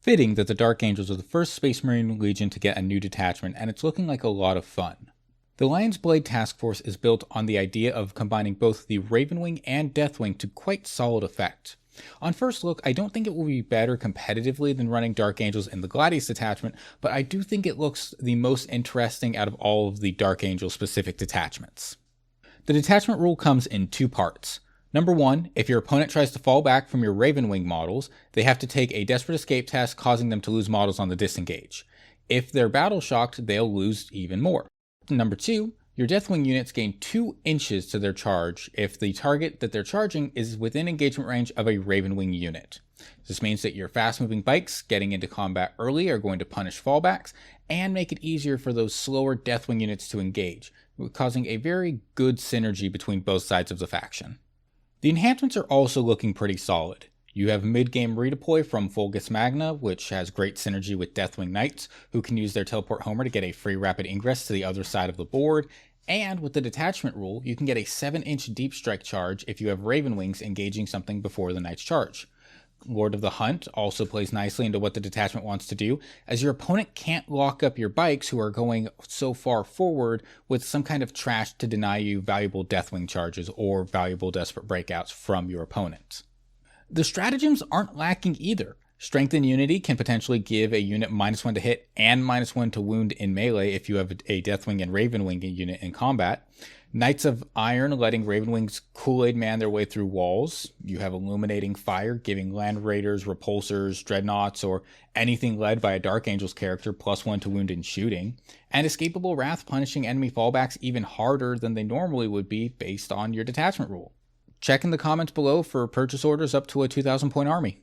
Fitting that the Dark Angels are the first Space Marine Legion to get a new detachment, and it's looking like a lot of fun. The Lion's Blade Task Force is built on the idea of combining both the Ravenwing and Deathwing to quite solid effect. On first look, I don't think it will be better competitively than running Dark Angels in the Gladius detachment, but I do think it looks the most interesting out of all of the Dark Angel specific detachments. The detachment rule comes in two parts. Number 1, if your opponent tries to fall back from your Ravenwing models, they have to take a Desperate Escape test, causing them to lose models on the disengage. If they're battle shocked, they'll lose even more. Number 2, your Deathwing units gain 2 inches to their charge if the target that they're charging is within engagement range of a Ravenwing unit. This means that your fast-moving bikes getting into combat early are going to punish fallbacks and make it easier for those slower Deathwing units to engage, causing a very good synergy between both sides of the faction. The enhancements are also looking pretty solid. You have mid-game redeploy from Fulgus Magna, which has great synergy with Deathwing Knights, who can use their Teleport Homer to get a free rapid ingress to the other side of the board, and with the detachment rule, you can get a 7-inch deep strike charge if you have Ravenwings engaging something before the Knight's charge. Lord of the Hunt also plays nicely into what the detachment wants to do, as your opponent can't lock up your bikes who are going so far forward with some kind of trash to deny you valuable Deathwing charges or valuable Desperate Breakouts from your opponent. The stratagems aren't lacking either. Strength and Unity can potentially give a unit -1 to hit and -1 to wound in melee if you have a Deathwing and Ravenwing unit in combat. Knights of Iron letting Ravenwings Kool-Aid man their way through walls. You have Illuminating Fire giving Land Raiders, Repulsors, Dreadnoughts, or anything led by a Dark Angels character +1 to wound and shooting. And Escapable Wrath punishing enemy fallbacks even harder than they normally would be based on your detachment rule. Check in the comments below for purchase orders up to a 2,000 point army.